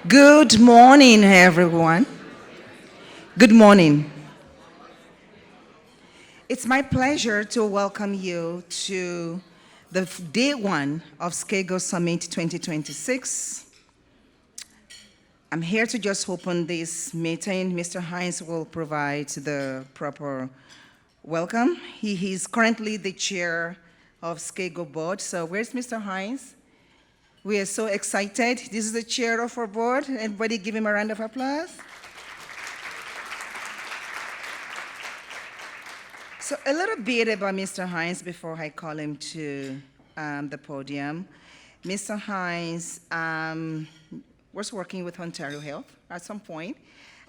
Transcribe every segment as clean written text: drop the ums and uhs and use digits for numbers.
Good morning, everyone. Good morning. It's my pleasure to welcome you to the day one of SCAGO Summit 2026. I'm here to just open this meeting. Mr. Hines will provide the proper welcome. He is currently the chair of SCAGO board. So where's Mr. Hines? We are so excited. This is the chair of our board. Everybody give him a round of applause. So a little bit about Mr. Hines before I call him to the podium. Mr. Hines was working with Ontario Health at some point,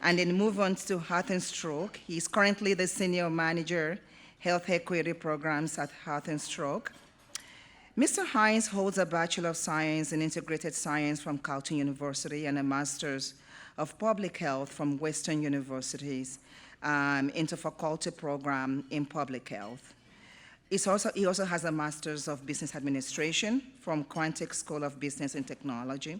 and then moved on to Heart and Stroke. He's currently the Senior Manager, Health Equity Programs at Heart and Stroke. Mr. Hines holds a Bachelor of Science in Integrated Science from Carleton University and a Master's of Public Health from Western University's Interfaculty Program in Public Health. He also has a Master's of Business Administration from Quantic School of Business and Technology.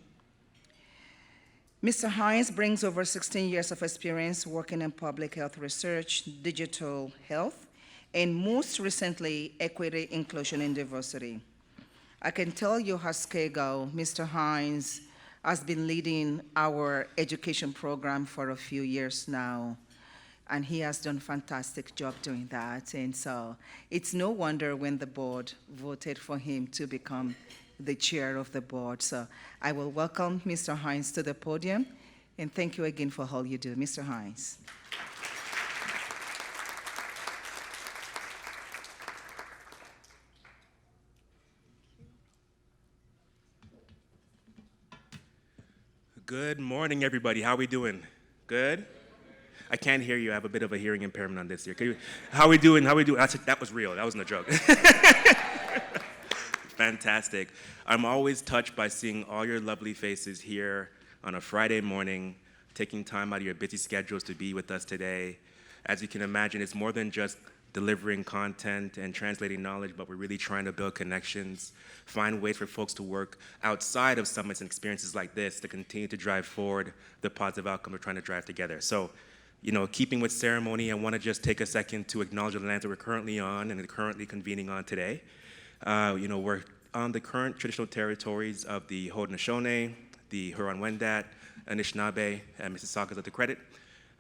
Mr. Hines brings over 16 years of experience working in public health research, digital health, and most recently, equity, inclusion, and diversity. I can tell you how SCAGO, Mr. Hines, has been leading our education program for a few years now, and he has done a fantastic job doing that. And so it's no wonder when the board voted for him to become the chair of the board. So I will welcome Mr. Hines to the podium, and thank you again for all you do. Mr. Hines. Good morning, everybody. How are we doing? Good? I can't hear you. I have a bit of a hearing impairment on this here. How are we doing? How are we doing? That was real. That wasn't a joke. Fantastic. I'm always touched by seeing all your lovely faces here on a Friday morning, taking time out of your busy schedules to be with us today. As you can imagine, it's more than just delivering content and translating knowledge, but we're really trying to build connections, find ways for folks to work outside of summits and experiences like this to continue to drive forward the positive outcome we're trying to drive together. So, keeping with ceremony, I want to just take a second to acknowledge the lands that we're currently on and currently convening on today. We're on the current traditional territories of the Haudenosaunee, the Huron-Wendat, Anishinaabe, and Mississaugas of the Credit,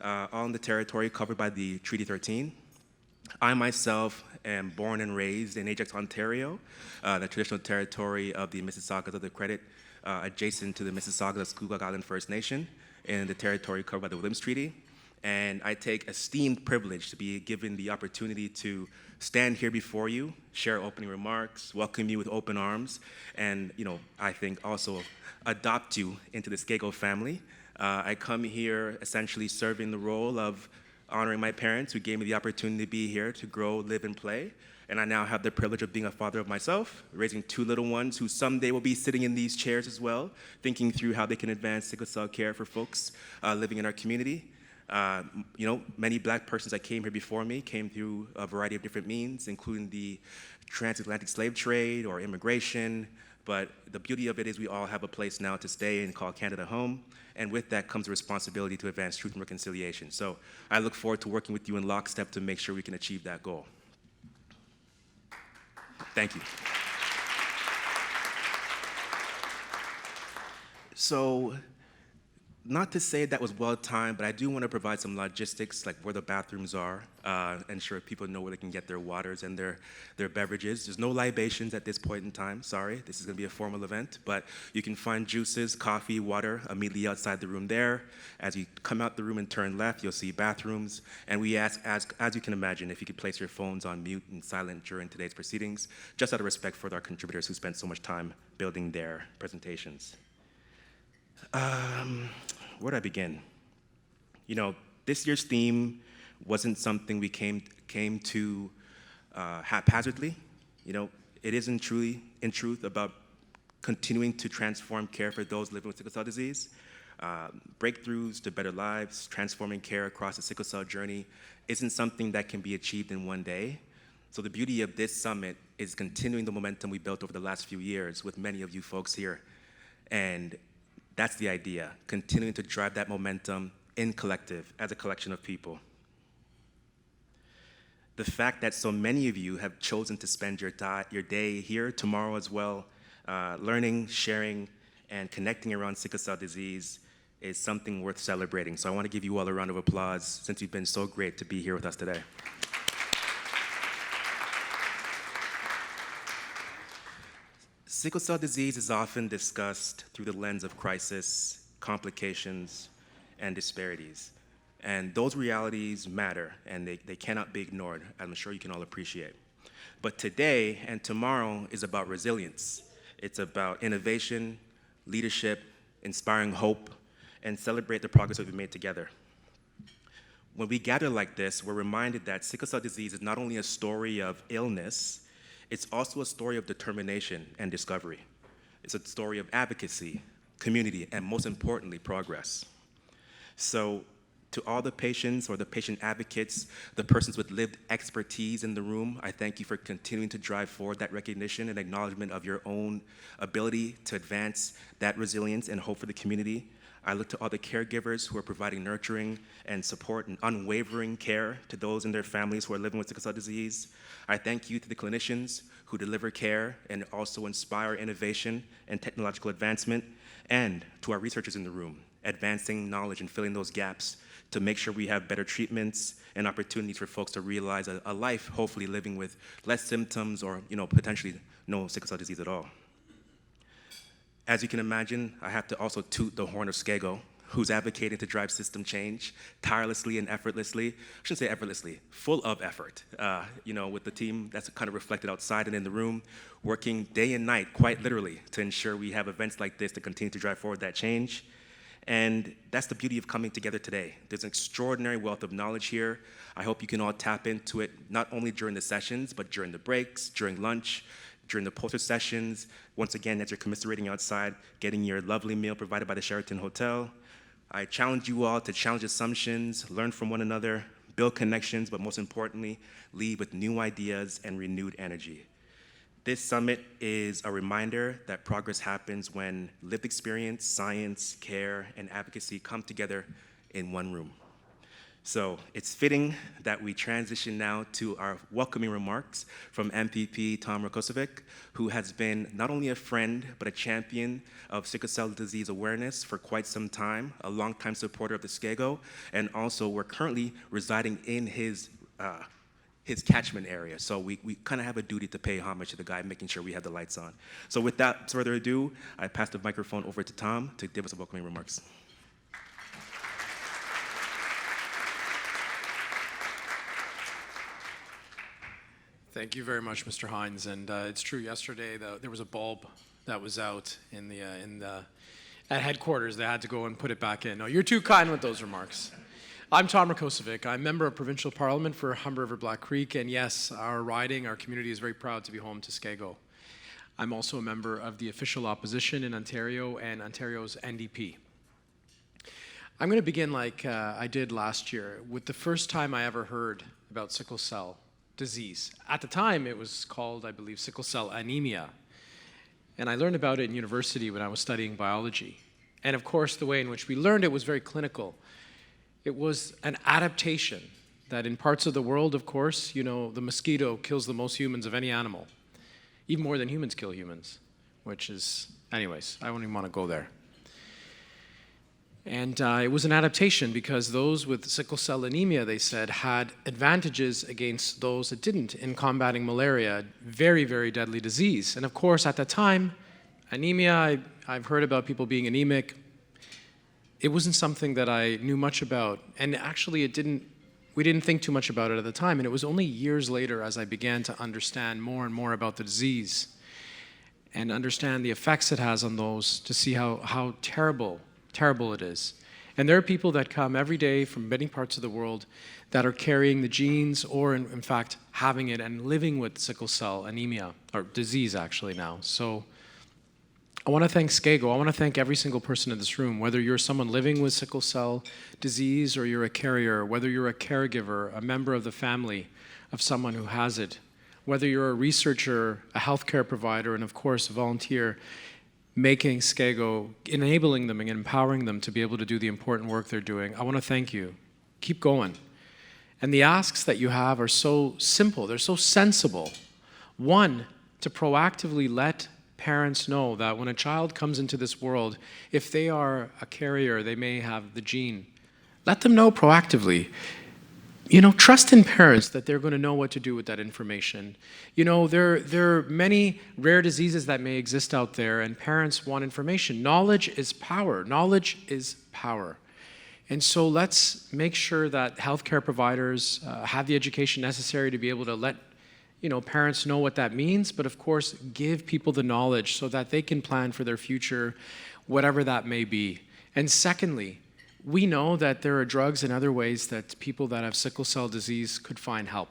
on the territory covered by the Treaty 13. I myself am born and raised in Ajax, Ontario, the traditional territory of the Mississaugas of the Credit, adjacent to the Mississaugas of Scugog Island First Nation, in the territory covered by the Williams Treaty. And I take esteemed privilege to be given the opportunity to stand here before you, share opening remarks, welcome you with open arms, and I think also adopt you into the SCAGO family. I come here essentially serving the role of honoring my parents who gave me the opportunity to be here to grow, live, and play. And I now have the privilege of being a father of myself, raising two little ones who someday will be sitting in these chairs as well, thinking through how they can advance sickle cell care for folks living in our community. Many Black persons that came here before me came through a variety of different means, including the transatlantic slave trade or immigration. But the beauty of it is we all have a place now to stay and call Canada home. And with that comes the responsibility to advance truth and reconciliation. So I look forward to working with you in lockstep to make sure we can achieve that goal. Thank you. So, not to say that was well timed, but I do want to provide some logistics, like where the bathrooms are, ensure people know where they can get their waters and their beverages. There's no libations at this point in time, sorry. This is going to be a formal event, but you can find juices, coffee, water immediately outside the room there. As you come out the room and turn left, you'll see bathrooms. And we ask, as you can imagine, if you could place your phones on mute and silent during today's proceedings, just out of respect for our contributors who spent so much time building their presentations. Where do I begin? This year's theme wasn't something we came to haphazardly. It is in truth about continuing to transform care for those living with sickle cell disease. Breakthroughs to better lives, transforming care across the sickle cell journey isn't something that can be achieved in one day. So the beauty of this summit is continuing the momentum we built over the last few years with many of you folks here. And That's the idea, continuing to drive that momentum in collective, as a collection of people. The fact that so many of you have chosen to spend your day here, tomorrow as well, learning, sharing, and connecting around sickle cell disease is something worth celebrating. So I want to give you all a round of applause since you've been so great to be here with us today. Sickle cell disease is often discussed through the lens of crisis, complications, and disparities. And those realities matter, and they cannot be ignored, I'm sure you can all appreciate. But today and tomorrow is about resilience. It's about innovation, leadership, inspiring hope, and celebrate the progress that we've made together. When we gather like this, we're reminded that sickle cell disease is not only a story of illness, it's also a story of determination and discovery. It's a story of advocacy, community, and most importantly, progress. So, to all the patients or the patient advocates, the persons with lived expertise in the room, I thank you for continuing to drive forward that recognition and acknowledgement of your own ability to advance that resilience and hope for the community. I look to all the caregivers who are providing nurturing and support and unwavering care to those in their families who are living with sickle cell disease. I thank you to the clinicians who deliver care and also inspire innovation and technological advancement, and to our researchers in the room, advancing knowledge and filling those gaps to make sure we have better treatments and opportunities for folks to realize a life, hopefully living with less symptoms or potentially no sickle cell disease at all. As you can imagine, I have to also toot the horn of SCAGO, who's advocating to drive system change tirelessly and effortlessly. I shouldn't say effortlessly, full of effort. With the team that's kind of reflected outside and in the room, working day and night, quite literally, to ensure we have events like this to continue to drive forward that change. And that's the beauty of coming together today. There's an extraordinary wealth of knowledge here. I hope you can all tap into it, not only during the sessions, but during the breaks, during lunch, during the poster sessions. Once again, as you're commiserating outside, getting your lovely meal provided by the Sheraton Hotel. I challenge you all to challenge assumptions, learn from one another, build connections, but most importantly, leave with new ideas and renewed energy. This summit is a reminder that progress happens when lived experience, science, care, and advocacy come together in one room. So it's fitting that we transition now to our welcoming remarks from MPP Tom Rakocevic, who has been not only a friend, but a champion of sickle cell disease awareness for quite some time, a longtime supporter of the SCAGO, and also we're currently residing in his catchment area. So we kind of have a duty to pay homage to the guy, making sure we have the lights on. So without further ado, I pass the microphone over to Tom to give us welcoming remarks. Thank you very much, Mr. Hines. And it's true, yesterday there was a bulb that was out at headquarters. They had to go and put it back in. No, you're too kind with those remarks. I'm Tom Rakocevic. I'm member of provincial parliament for Humber River Black Creek, and yes, our riding, our community is very proud to be home to SCAGO. I'm also a member of the official opposition in Ontario and Ontario's NDP. I'm going to begin like I did last year with the first time I ever heard about sickle cell disease. At the time, it was called, I believe, sickle cell anemia. And I learned about it in university when I was studying biology. And of course, the way in which we learned it was very clinical. It was an adaptation that in parts of the world, of course, the mosquito kills the most humans of any animal, even more than humans kill humans, which is, anyways, I don't even want to go there. And it was an adaptation because those with sickle cell anemia, they said, had advantages against those that didn't in combating malaria, very, very deadly disease. And of course, at that time, anemia, I've heard about people being anemic. It wasn't something that I knew much about. And actually, we didn't think too much about it at the time. And it was only years later as I began to understand more and more about the disease and understand the effects it has on those to see how terrible it is. And there are people that come every day from many parts of the world that are carrying the genes or in fact having it and living with sickle cell anemia, or disease actually now. So I want to thank SCAGO. I want to thank every single person in this room, whether you're someone living with sickle cell disease or you're a carrier, whether you're a caregiver, a member of the family of someone who has it, whether you're a researcher, a healthcare provider, and of course a volunteer. making SCAGO, enabling them and empowering them to be able to do the important work they're doing. I want to thank you. Keep going. And the asks that you have are so simple, they're so sensible. One, to proactively let parents know that when a child comes into this world, if they are a carrier, they may have the gene. Let them know proactively. Trust in parents that they're going to know what to do with that information. There are many rare diseases that may exist out there, and parents want information. Knowledge is power. Knowledge is power. And so let's make sure that healthcare providers have the education necessary to be able to let parents know what that means, but of course, give people the knowledge so that they can plan for their future, whatever that may be. And secondly, we know that there are drugs and other ways that people that have sickle cell disease could find help.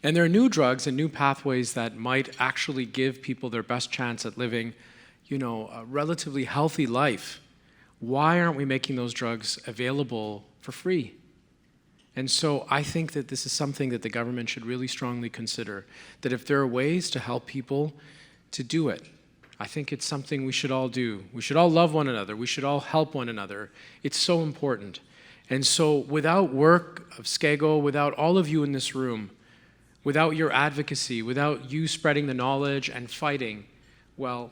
And there are new drugs and new pathways that might actually give people their best chance at living, a relatively healthy life. Why aren't we making those drugs available for free? And so I think that this is something that the government should really strongly consider, that if there are ways to help people, to do it. I think it's something we should all do. We should all love one another. We should all help one another. It's so important. And so without work of SCAGO, without all of you in this room, without your advocacy, without you spreading the knowledge and fighting, well,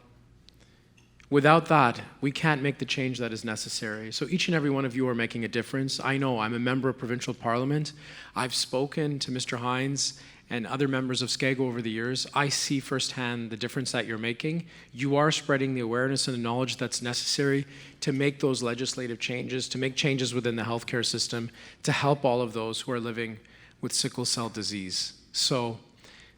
without that, we can't make the change that is necessary. So each and every one of you are making a difference. I know I'm a member of provincial parliament. I've spoken to Mr. Hines and other members of SCAGO over the years. I see firsthand the difference that you're making. You are spreading the awareness and the knowledge that's necessary to make those legislative changes, to make changes within the healthcare system, to help all of those who are living with sickle cell disease. So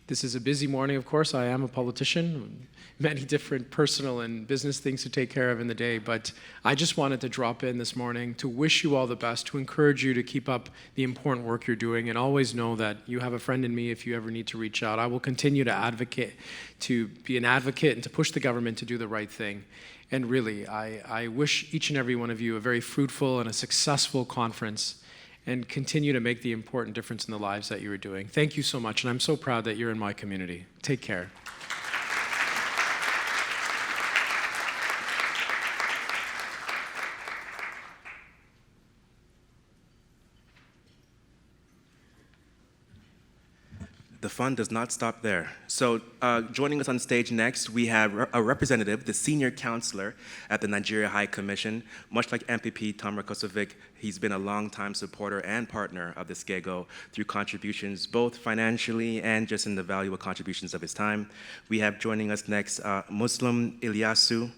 this is a busy morning, of course. I am a politician, many different personal and business things to take care of in the day, but I just wanted to drop in this morning to wish you all the best, to encourage you to keep up the important work you're doing, and always know that you have a friend in me if you ever need to reach out. I will continue to be an advocate and to push the government to do the right thing. And really, I wish each and every one of you a very fruitful and a successful conference, and continue to make the important difference in the lives that you are doing. Thank you so much, and I'm so proud that you're in my community. Take care. The fun does not stop there. So joining us on stage next, we have a representative, the senior counselor at the Nigeria High Commission. Much like MPP Tom Rakocevic, he's been a longtime supporter and partner of the SCAGO through contributions, both financially and just in the valuable contributions of his time. We have joining us next, Muslim Illiayasu.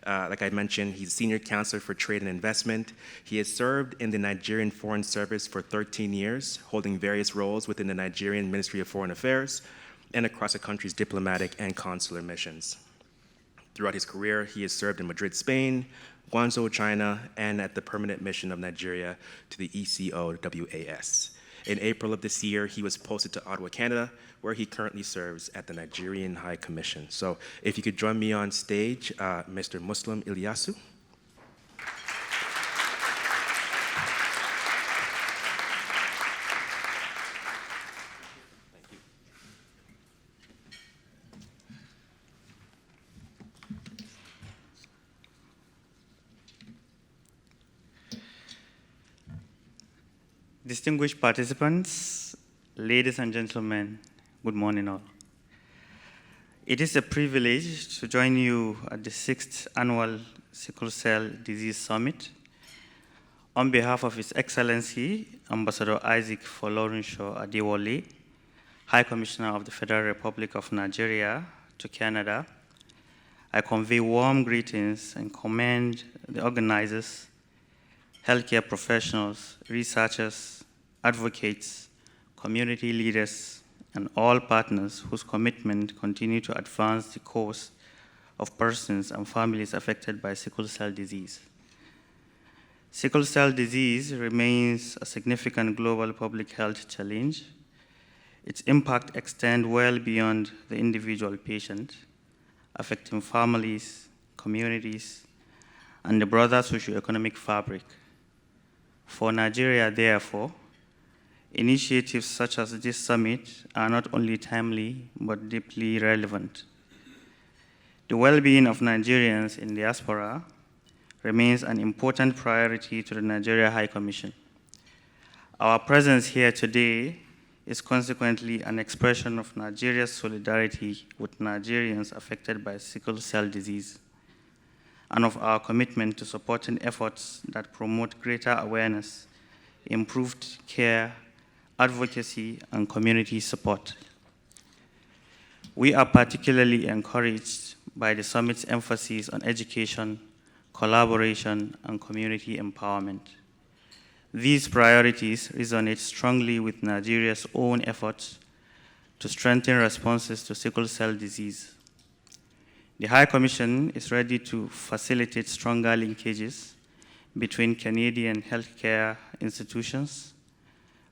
Like I mentioned, he's Senior Counselor for Trade and Investment. He has served in the Nigerian Foreign Service for 13 years, holding various roles within the Nigerian Ministry of Foreign Affairs and across the country's diplomatic and consular missions. Throughout his career, he has served in Madrid, Spain, Guangzhou, China, and at the Permanent Mission of Nigeria to the ECOWAS. In April of this year, he was posted to Ottawa, Canada, where he currently serves at the Nigerian High Commission. So if you could join me on stage, Mr. Muslim Illiayasu. Distinguished participants, ladies and gentlemen, good morning all. It is a privilege to join you at the 6th Annual Sickle Cell Disease Summit. On behalf of His Excellency, Ambassador Isaac Folorunsho Adewale, High Commissioner of the Federal Republic of Nigeria to Canada, I convey warm greetings and commend the organizers, healthcare professionals, researchers, advocates, community leaders, and all partners whose commitment continue to advance the cause of persons and families affected by sickle cell disease. Sickle cell disease remains a significant global public health challenge. Its impact extends well beyond the individual patient, affecting families, communities, and the broader socio-economic fabric. For Nigeria, therefore, initiatives such as this summit are not only timely, but deeply relevant. The well-being of Nigerians in diaspora remains an important priority to the Nigeria High Commission. Our presence here today is consequently an expression of Nigeria's solidarity with Nigerians affected by sickle cell disease, and of our commitment to supporting efforts that promote greater awareness, improved care, advocacy, and community support. We are particularly encouraged by the summit's emphasis on education, collaboration, and community empowerment. These priorities resonate strongly with Nigeria's own efforts to strengthen responses to sickle cell disease. The High Commission is ready to facilitate stronger linkages between Canadian healthcare institutions,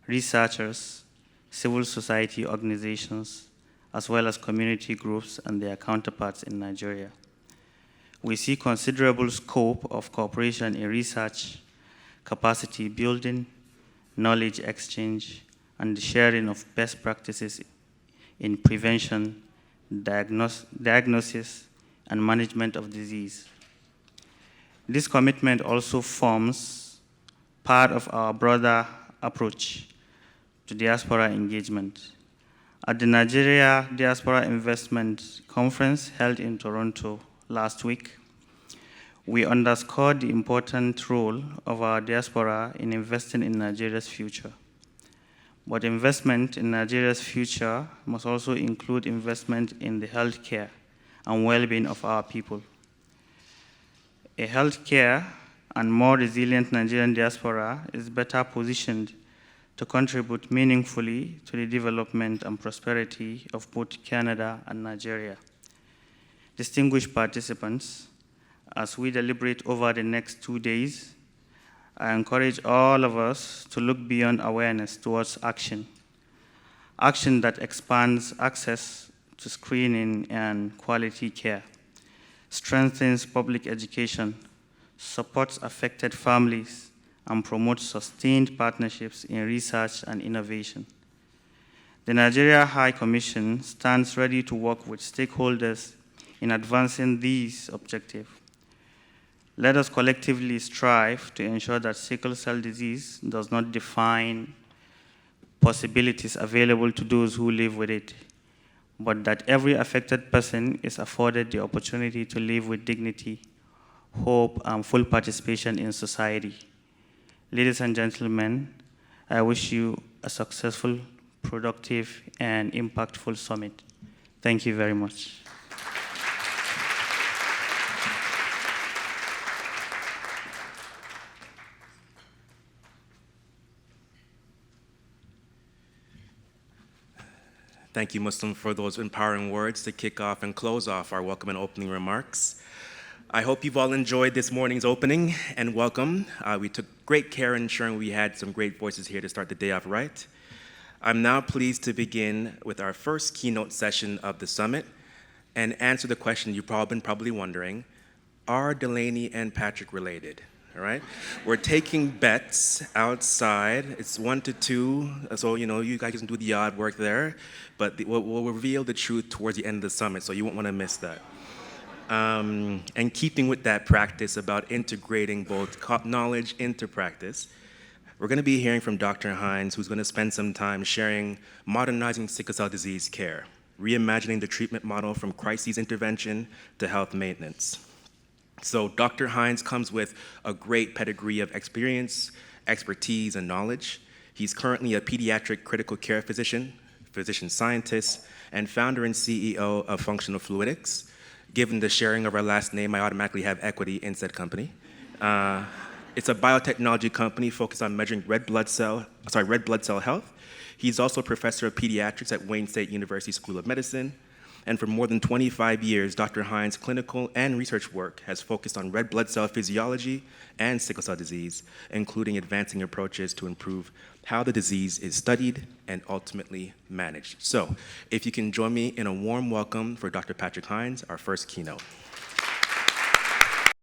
researchers, civil society organizations, as well as community groups and their counterparts in Nigeria. We see considerable scope of cooperation in research, capacity building, knowledge exchange, and the sharing of best practices in prevention, diagnosis, and management of disease. This commitment also forms part of our broader approach to diaspora engagement. At the Nigeria Diaspora Investment Conference held in Toronto last week, we underscored the important role of our diaspora in investing in Nigeria's future. But investment in Nigeria's future must also include investment in the healthcare and well-being of our people. A healthcare and more resilient Nigerian diaspora is better positioned to contribute meaningfully to the development and prosperity of both Canada and Nigeria. Distinguished participants, as we deliberate over the next 2 days, I encourage all of us to look beyond awareness towards action. Action that expands access to screening and quality care, strengthens public education, supports affected families, and promotes sustained partnerships in research and innovation. The Nigeria High Commission stands ready to work with stakeholders in advancing these objectives. Let us collectively strive to ensure that sickle cell disease does not define possibilities available to those who live with it, but that every affected person is afforded the opportunity to live with dignity, hope, and full participation in society. Ladies and gentlemen, I wish you a successful, productive, and impactful summit. Thank you very much. Thank you, Muslim, for those empowering words to kick off and close off our welcome and opening remarks. I hope you've all enjoyed this morning's opening and welcome. We took great care in ensuring we had some great voices here to start the day off right. I'm now pleased to begin with our first keynote session of the summit and answer the question you've probably wondering, are Delaney and Patrick related? All right? We're taking bets outside. It's 1 to 2, so you guys can do the odd work there, but we'll reveal the truth towards the end of the summit, so you won't want to miss that. And keeping with that practice about integrating both knowledge into practice, we're going to be hearing from Dr. Hines, who's going to spend some time sharing modernizing sickle cell disease care, reimagining the treatment model from crisis intervention to health maintenance. So Dr. Hines comes with a great pedigree of experience, expertise, and knowledge. He's currently a pediatric critical care physician, physician scientist, and founder and CEO of Functional Fluidics. Given the sharing of our last name, I automatically have equity in said company. It's a biotechnology company focused on measuring red blood cell health. He's also a professor of pediatrics at Wayne State University School of Medicine. And for more than 25 years, Dr. Hines' clinical and research work has focused on red blood cell physiology and sickle cell disease, including advancing approaches to improve how the disease is studied and ultimately managed. So, if you can join me in a warm welcome for Dr. Patrick Hines, our first keynote.